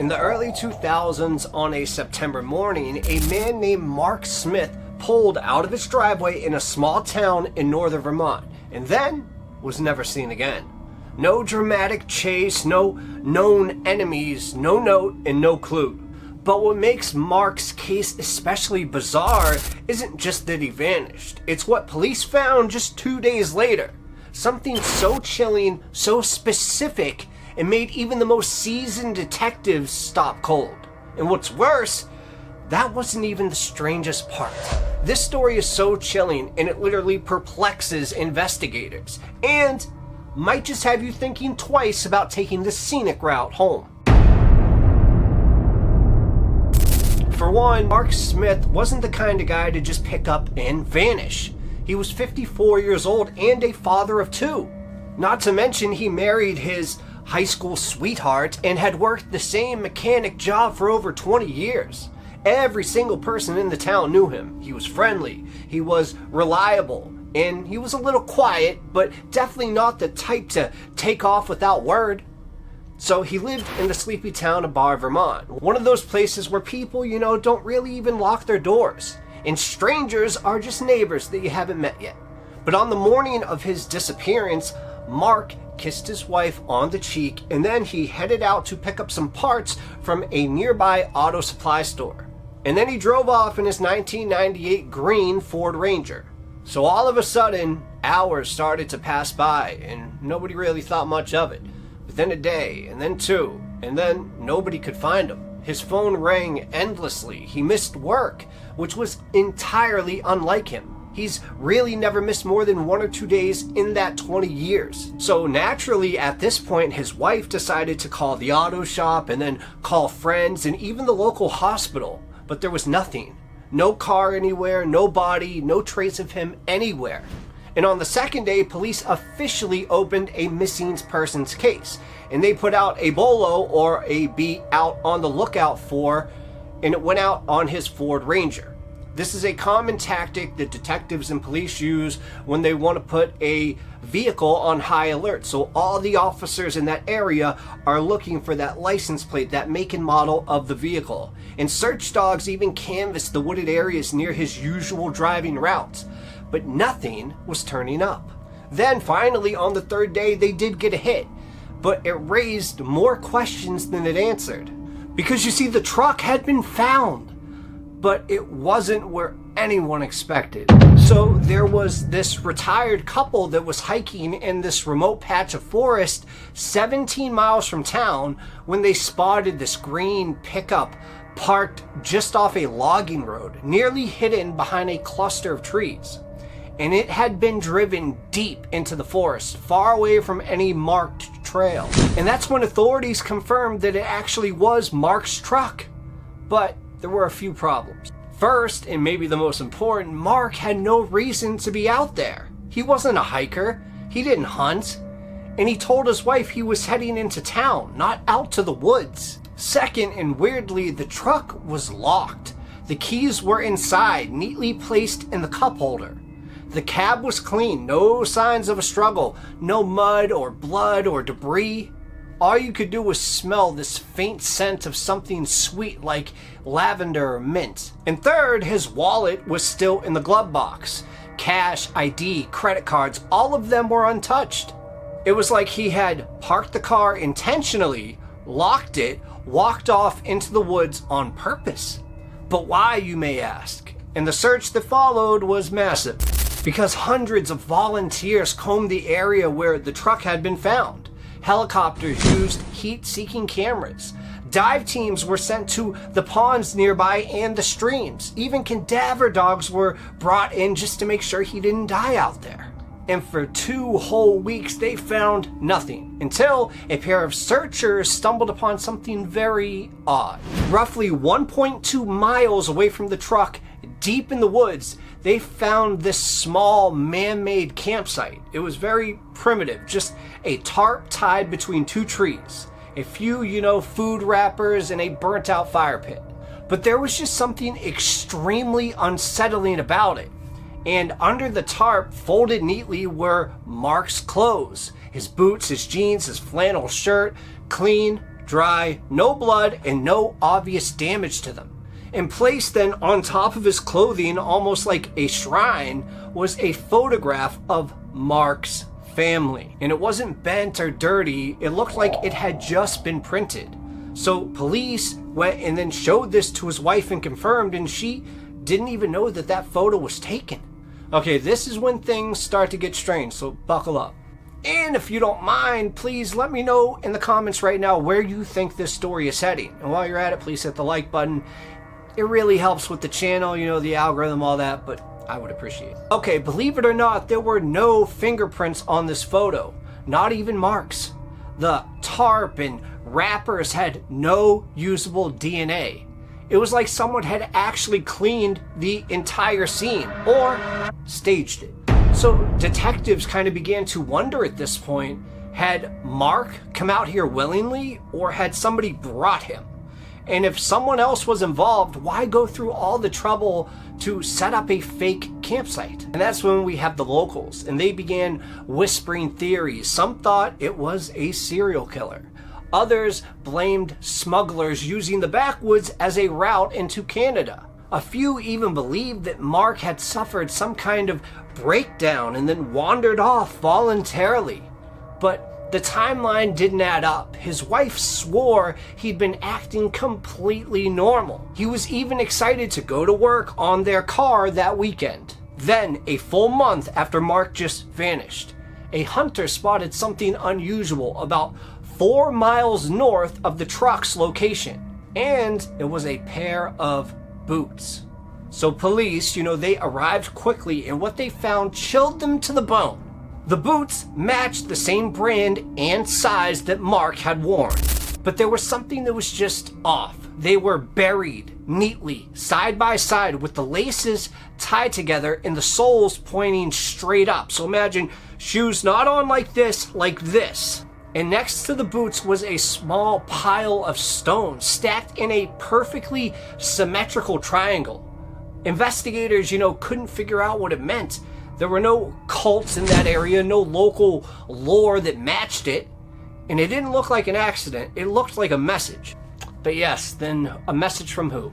In the early 2000s, on a September morning, a man named Mark Smith pulled out of his driveway in a small town in northern Vermont, and then was never seen again. No dramatic chase, no known enemies, no note, and no clue. But what makes Mark's case especially bizarre isn't just that he vanished. It's what police found just 2 days later. Something so chilling, so specific, it made even the most seasoned detectives stop cold. And what's worse, that wasn't even the strangest part. This story is so chilling, and it literally perplexes investigators, and might just have you thinking twice about taking the scenic route home. For one, Mark Smith wasn't the kind of guy to just pick up and vanish. He was 54 years old and a father of 2. Not to mention he married his high school sweetheart and had worked the same mechanic job for over 20 years. Every single person in the town knew him. He was friendly, he was reliable, and he was a little quiet, but definitely not the type to take off without word. So he lived in the sleepy town of Bar, Vermont. One of those places where people, don't really even lock their doors. And strangers are just neighbors that you haven't met yet. But on the morning of his disappearance, Mark kissed his wife on the cheek, and then he headed out to pick up some parts from a nearby auto supply store. And then he drove off in his 1998 green Ford Ranger. So all of a sudden, hours started to pass by, and nobody really thought much of it. But then a day, and then 2, and then nobody could find him. His phone rang endlessly. He missed work, which was entirely unlike him. He's really never missed more than 1 or 2 days in that 20 years. So naturally, at this point, his wife decided to call the auto shop and then call friends and even the local hospital. But there was nothing. No car anywhere, no body, no trace of him anywhere. And on the second day, police officially opened a missing persons case. And they put out a bolo, or a be out on the lookout for, and it went out on his Ford Ranger. This is a common tactic that detectives and police use when they want to put a vehicle on high alert. So all the officers in that area are looking for that license plate, that make and model of the vehicle. And search dogs even canvassed the wooded areas near his usual driving routes. But nothing was turning up. Then finally, on the third day, they did get a hit. But it raised more questions than it answered. Because you see, the truck had been found. But it wasn't where anyone expected. So there was this retired couple that was hiking in this remote patch of forest 17 miles from town when they spotted this green pickup parked just off a logging road, nearly hidden behind a cluster of trees. And it had been driven deep into the forest, far away from any marked trail. And that's when authorities confirmed that it actually was Mark's truck. But there were a few problems. First, and maybe the most important, Mark had no reason to be out there. He wasn't a hiker, he didn't hunt, and he told his wife he was heading into town, not out to the woods. Second, and weirdly, the truck was locked. The keys were inside, neatly placed in the cup holder. The cab was clean, no signs of a struggle, no mud or blood or debris. All you could do was smell this faint scent of something sweet like lavender or mint. And third, his wallet was still in the glove box. Cash, ID, credit cards, all of them were untouched. It was like he had parked the car intentionally, locked it, walked off into the woods on purpose. But why, you may ask? And the search that followed was massive, because hundreds of volunteers combed the area where the truck had been found. Helicopters used heat-seeking cameras. Dive teams were sent to the ponds nearby and the streams. Even cadaver dogs were brought in just to make sure he didn't die out there. And for 2 whole weeks, they found nothing until a pair of searchers stumbled upon something very odd. Roughly 1.2 miles away from the truck, deep in the woods, they found this small man-made campsite. It was very primitive, just a tarp tied between 2 trees, a few, food wrappers, and a burnt-out fire pit. But there was just something extremely unsettling about it. And under the tarp, folded neatly, were Mark's clothes. His boots, his jeans, his flannel shirt, clean, dry, no blood, and no obvious damage to them. And placed then on top of his clothing, almost like a shrine, was a photograph of Mark's family. And it wasn't bent or dirty, it looked like it had just been printed. So police went and then showed this to his wife and confirmed, and she didn't even know that that photo was taken. Okay, this is when things start to get strange, so buckle up. And if you don't mind, please let me know in the comments right now where you think this story is heading. And while you're at it, please hit the like button. It really helps with the channel, you know, the algorithm, all that, but I would appreciate it. Okay, believe it or not, there were no fingerprints on this photo, not even Mark's. The tarp and wrappers had no usable DNA. It was like someone had actually cleaned the entire scene or staged it. So detectives kind of began to wonder at this point, had Mark come out here willingly or had somebody brought him? And if someone else was involved, why go through all the trouble to set up a fake campsite? And that's when we have the locals, and they began whispering theories. Some thought it was a serial killer. Others blamed smugglers using the backwoods as a route into Canada. A few even believed that Mark had suffered some kind of breakdown and then wandered off voluntarily. But the timeline didn't add up. His wife swore he'd been acting completely normal. He was even excited to go to work on their car that weekend. Then, a full month after Mark just vanished, a hunter spotted something unusual about 4 miles north of the truck's location. And it was a pair of boots. So police, they arrived quickly, and what they found chilled them to the bone. The boots matched the same brand and size that Mark had worn, but there was something that was just off. They were buried neatly, side by side, with the laces tied together and the soles pointing straight up. So imagine shoes not on like this. And next to the boots was a small pile of stones stacked in a perfectly symmetrical triangle. Investigators, couldn't figure out what it meant. There were no cults in that area, no local lore that matched it, and it didn't look like an accident. It looked like a message. But yes, then a message from who?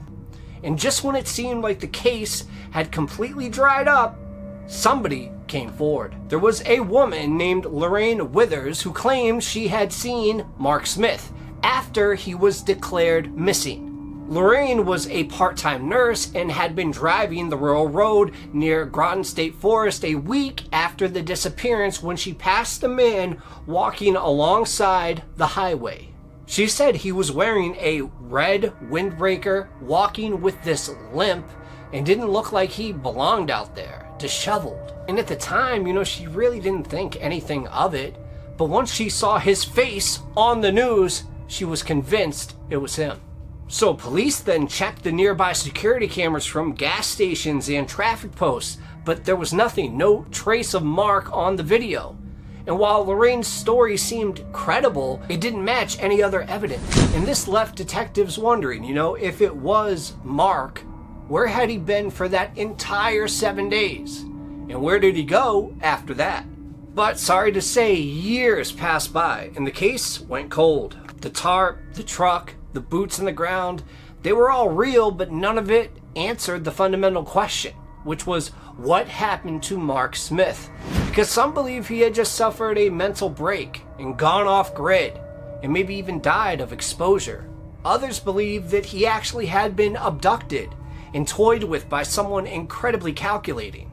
And just when it seemed like the case had completely dried up, somebody came forward. There was a woman named Lorraine Withers who claimed she had seen Mark Smith after he was declared missing. Lorraine was a part-time nurse and had been driving the rural road near Groton State Forest a week after the disappearance when she passed a man walking alongside the highway. She said he was wearing a red windbreaker, walking with this limp, and didn't look like he belonged out there, disheveled. And at the time, she really didn't think anything of it, but once she saw his face on the news, she was convinced it was him. So police then checked the nearby security cameras from gas stations and traffic posts, but there was nothing, no trace of Mark on the video. And while Lorraine's story seemed credible, it didn't match any other evidence. And this left detectives wondering, if it was Mark, where had he been for that entire 7 days? And where did he go after that? But sorry to say, years passed by and the case went cold. The tarp, the truck, the boots in the ground, they were all real, but none of it answered the fundamental question, which was what happened to Mark Smith? Because some believe he had just suffered a mental break and gone off grid, and maybe even died of exposure. Others believe that he actually had been abducted and toyed with by someone incredibly calculating.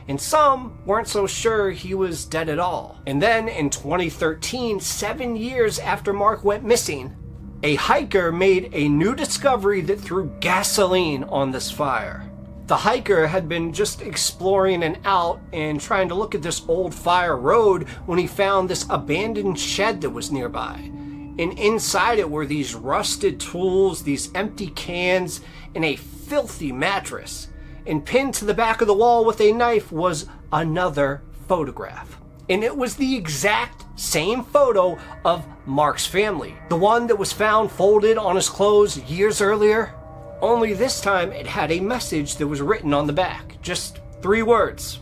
And some weren't so sure he was dead at all. And then in 2013, 7 years after Mark went missing, a hiker made a new discovery that threw gasoline on this fire. The hiker had been just exploring and out and trying to look at this old fire road when he found this abandoned shed that was nearby. And inside it were these rusted tools, these empty cans, and a filthy mattress. And pinned to the back of the wall with a knife was another photograph. And it was the exact same photo of Mark's family. The one that was found folded on his clothes years earlier. Only this time it had a message that was written on the back. Just 3 words.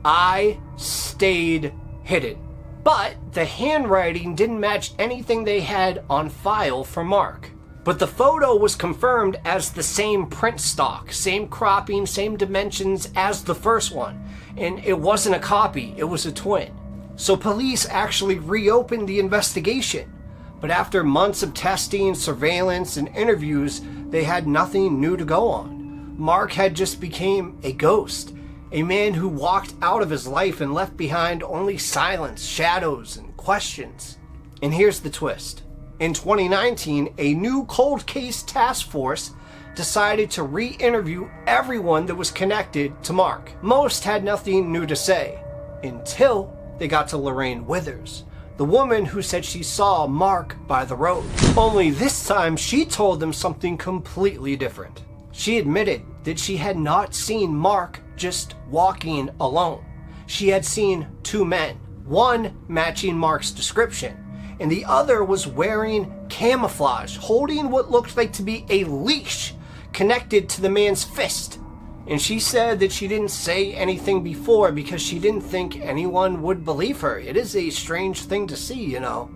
I stayed hidden. But the handwriting didn't match anything they had on file for Mark. But the photo was confirmed as the same print stock, same cropping, same dimensions as the first one. And it wasn't a copy, it was a twin. So police actually reopened the investigation. But after months of testing, surveillance, and interviews, they had nothing new to go on. Mark had just become a ghost, a man who walked out of his life and left behind only silence, shadows, and questions. And here's the twist. In 2019, a new cold case task force decided to re-interview everyone that was connected to Mark. Most had nothing new to say, until they got to Lorraine Withers, the woman who said she saw Mark by the road. Only this time, she told them something completely different. She admitted that she had not seen Mark just walking alone. She had seen two men, one matching Mark's description, and the other was wearing camouflage, holding what looked like to be a leash connected to the man's fist. And she said that she didn't say anything before because she didn't think anyone would believe her. It is a strange thing to see, you know.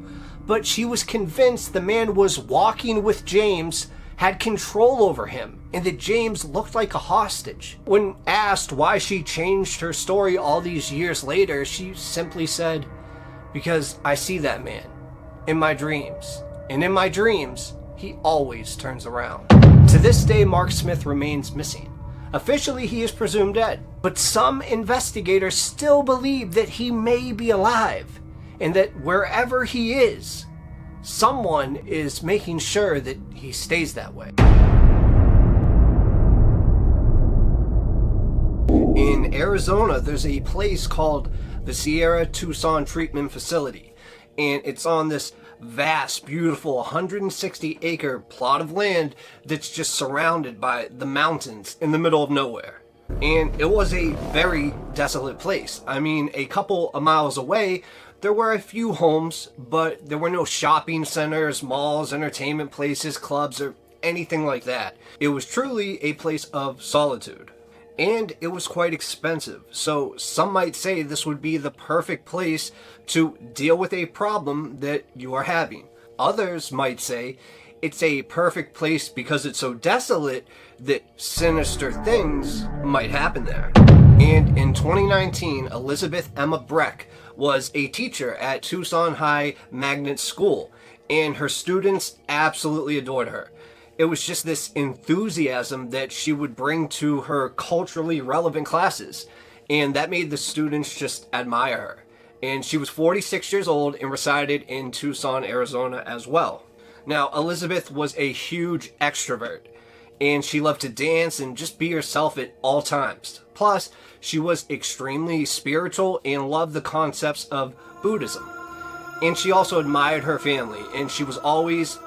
But she was convinced the man was walking with James, had control over him, and that James looked like a hostage. When asked why she changed her story all these years later, she simply said, "Because I see that man in my dreams, and in my dreams, he always turns around." To this day, Mark Smith remains missing. Officially, he is presumed dead, but some investigators still believe that he may be alive, and that wherever he is, someone is making sure that he stays that way. In Arizona, there's a place called the Sierra Tucson Treatment Facility, and it's on this vast, beautiful 160-acre plot of land that's just surrounded by the mountains in the middle of nowhere. And it was a very desolate place. I mean, a couple of miles away, there were a few homes, but there were no shopping centers, malls, entertainment places, clubs, or anything like that. It was truly a place of solitude. And it was quite expensive, so some might say this would be the perfect place to deal with a problem that you are having. Others might say it's a perfect place because it's so desolate that sinister things might happen there. And in 2019, Elizabeth Emma Becker was a teacher at Tucson High Magnet School, and her students absolutely adored her. It was just this enthusiasm that she would bring to her culturally relevant classes, and that made the students just admire her. And she was 46 years old and resided in Tucson, Arizona as well. Now, Elizabeth was a huge extrovert, and she loved to dance and just be herself at all times. Plus, she was extremely spiritual and loved the concepts of Buddhism. And she also admired her family, and she was always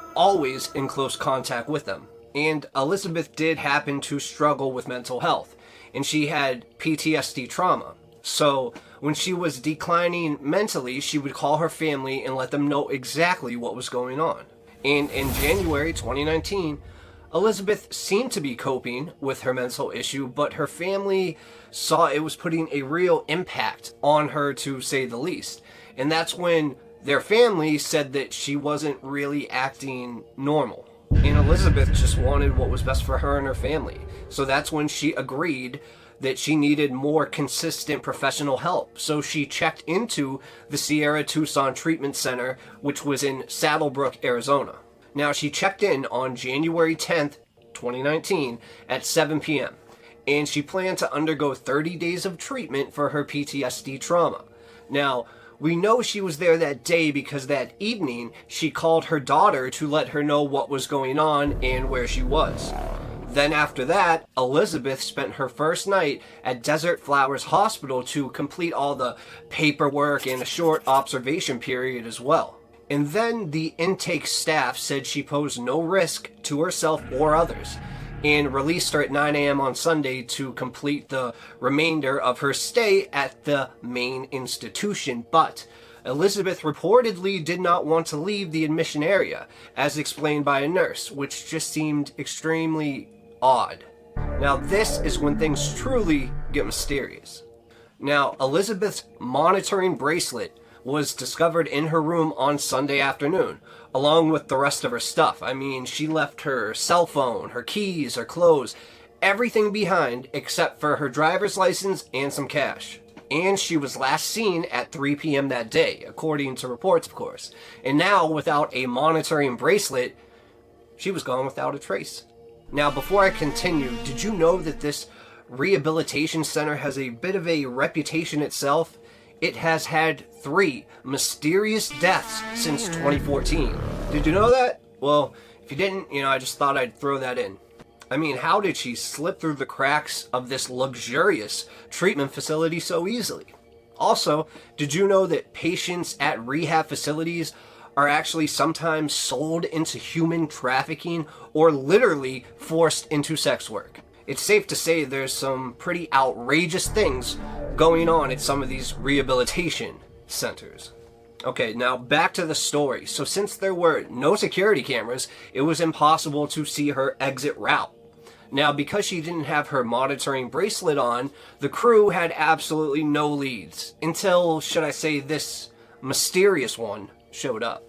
in close contact with them. And Elizabeth did happen to struggle with mental health, and she had PTSD trauma. So when she was declining mentally, she would call her family and let them know exactly what was going on. And in January 2019, Elizabeth seemed to be coping with her mental issue, but her family saw it was putting a real impact on her, to say the least. And that's when their family said that she wasn't really acting normal. And Elizabeth just wanted what was best for her and her family. So that's when she agreed that she needed more consistent professional help. So she checked into the Sierra Tucson Treatment Center, which was in Saddlebrook, Arizona. Now, she checked in on January 10th, 2019 at 7 p.m. And she planned to undergo 30 days of treatment for her PTSD trauma. Now, we know she was there that day because that evening she called her daughter to let her know what was going on and where she was. Then after that, Elizabeth spent her first night at Desert Flowers Hospital to complete all the paperwork and a short observation period as well. And then the intake staff said she posed no risk to herself or others, and released her at 9 a.m. on Sunday to complete the remainder of her stay at the main institution. But Elizabeth reportedly did not want to leave the admission area, as explained by a nurse, which just seemed extremely odd. Now, this is when things truly get mysterious. Now, Elizabeth's monitoring bracelet was discovered in her room on Sunday afternoon, along with the rest of her stuff. I mean, she left her cell phone, her keys, her clothes, everything behind except for her driver's license and some cash. And she was last seen at 3 p.m. that day, according to reports, of course. And now, without a monitoring bracelet, she was gone without a trace. Now, before I continue, did you know that this rehabilitation center has a bit of a reputation itself? It has had 3 mysterious deaths since 2014. Did you know that? Well, if you didn't, I just thought I'd throw that in. I mean, how did she slip through the cracks of this luxurious treatment facility so easily? Also, did you know that patients at rehab facilities are actually sometimes sold into human trafficking or literally forced into sex work? It's safe to say there's some pretty outrageous things going on at some of these rehabilitation centers. Okay, now back to the story. So since there were no security cameras, it was impossible to see her exit route. Now, because she didn't have her monitoring bracelet on, the crew had absolutely no leads until, should I say, this mysterious one showed up.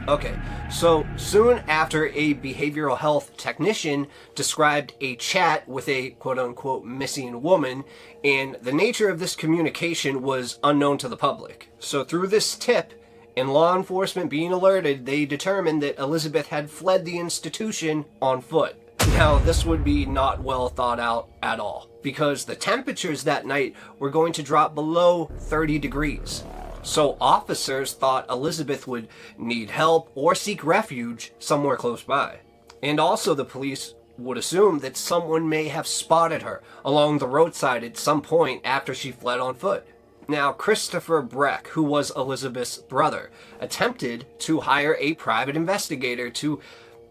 Okay, so soon after, a behavioral health technician described a chat with a quote-unquote missing woman, and the nature of this communication was unknown to the public. So through this tip, and law enforcement being alerted, they determined that Elizabeth had fled the institution on foot. Now, this would be not well thought out at all, because the temperatures that night were going to drop below 30 degrees. So officers thought Elizabeth would need help or seek refuge somewhere close by. And also the police would assume that someone may have spotted her along the roadside at some point after she fled on foot. Now, Christopher Breck, who was Elizabeth's brother, attempted to hire a private investigator to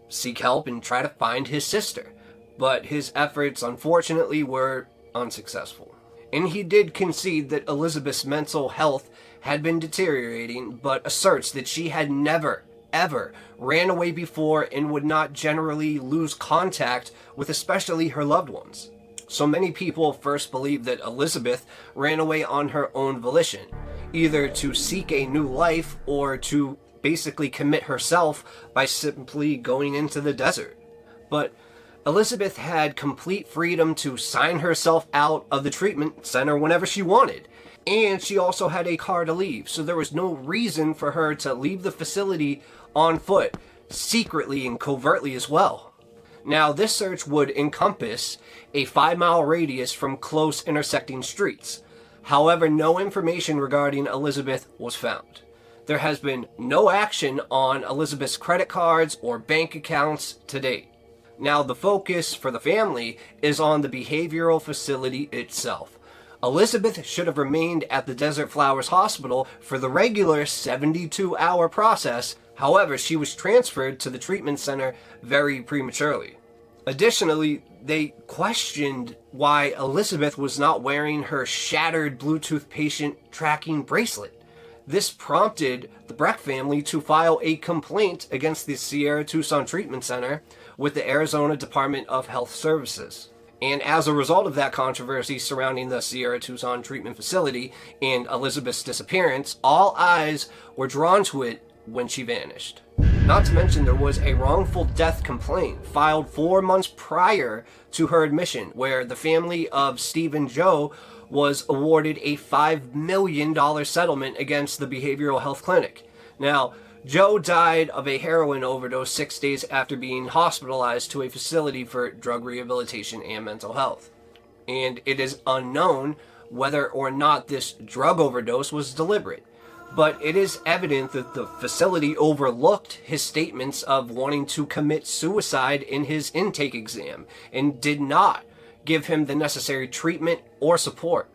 seek help and try to find his sister, but his efforts unfortunately were unsuccessful. And he did concede that Elizabeth's mental health had been deteriorating, but asserts that she had never, ever ran away before and would not generally lose contact with especially her loved ones. So many people first believed that Elizabeth ran away on her own volition, either to seek a new life or to basically commit herself by simply going into the desert. But Elizabeth had complete freedom to sign herself out of the treatment center whenever she wanted. And she also had a car to leave, so there was no reason for her to leave the facility on foot, secretly and covertly as well. Now, this search would encompass a 5-mile radius from close intersecting streets. However, no information regarding Elizabeth was found. There has been no action on Elizabeth's credit cards or bank accounts to date. Now, the focus for the family is on the behavioral facility itself. Elizabeth should have remained at the Desert Flowers Hospital for the regular 72-hour process. However, she was transferred to the treatment center very prematurely. Additionally, they questioned why Elizabeth was not wearing her shattered Bluetooth patient tracking bracelet. This prompted the Breck family to file a complaint against the Sierra Tucson Treatment Center with the Arizona Department of Health Services. And as a result of that controversy surrounding the Sierra Tucson Treatment Facility and Elizabeth's disappearance, all eyes were drawn to it when she vanished. Not to mention, there was a wrongful death complaint filed 4 months prior to her admission, where the family of Steve and Joe was awarded a $5 million settlement against the behavioral health clinic. Now, Joe died of a heroin overdose 6 days after being hospitalized to a facility for drug rehabilitation and mental health. And it is unknown whether or not this drug overdose was deliberate. But it is evident that the facility overlooked his statements of wanting to commit suicide in his intake exam and did not give him the necessary treatment or support.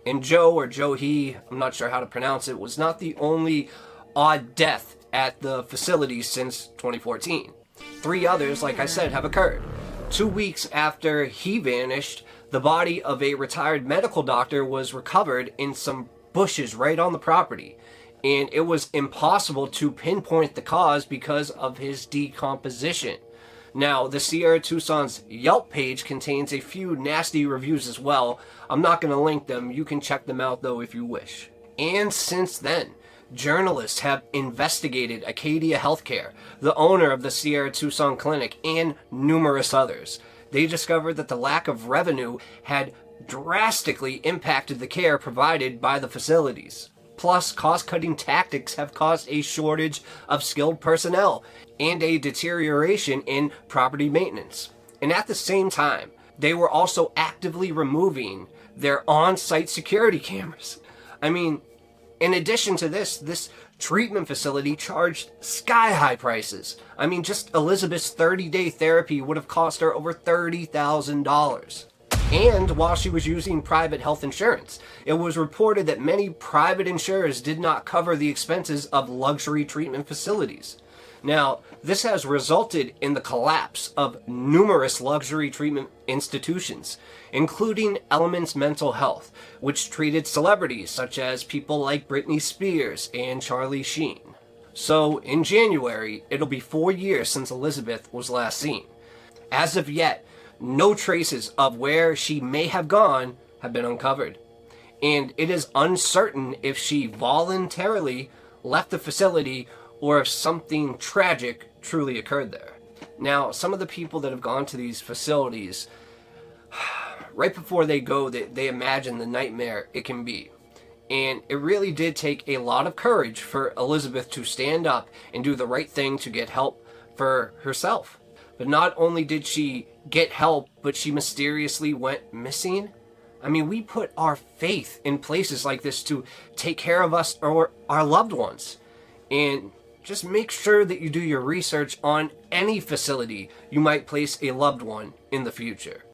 And Joe, or Joe He, I'm not sure how to pronounce it, was not the only odd death at the facility since 2014. 3 others, like I said, have occurred. 2 weeks after he vanished, the body of a retired medical doctor was recovered in some bushes right on the property. And it was impossible to pinpoint the cause because of his decomposition. Now, the Sierra Tucson's Yelp page contains a few nasty reviews as well. I'm not going to link them. You can check them out, though, if you wish. And since then, Journalists have investigated Acadia Healthcare, the owner of the Sierra Tucson Clinic, and numerous others. They discovered that the lack of revenue had drastically impacted the care provided by the facilities. Plus, cost-cutting tactics have caused a shortage of skilled personnel and a deterioration in property maintenance. And at the same time, they were also actively removing their on-site security cameras. I mean, in addition to this treatment facility charged sky-high prices. I mean, just Elizabeth's 30-day therapy would have cost her over $30,000. And while she was using private health insurance, it was reported that many private insurers did not cover the expenses of luxury treatment facilities. Now, this has resulted in the collapse of numerous luxury treatment institutions, including Elements Mental Health, which treated celebrities such as people like Britney Spears and Charlie Sheen. So, in January, it'll be 4 years since Elizabeth was last seen. As of yet, no traces of where she may have gone have been uncovered, and it is uncertain if she voluntarily left the facility or if something tragic truly occurred there. Now, some of the people that have gone to these facilities, right before they go, they imagine the nightmare it can be. And it really did take a lot of courage for Elizabeth to stand up and do the right thing to get help for herself. But not only did she get help, but she mysteriously went missing. I mean, we put our faith in places like this to take care of us or our loved ones. And just make sure that you do your research on any facility you might place a loved one in the future.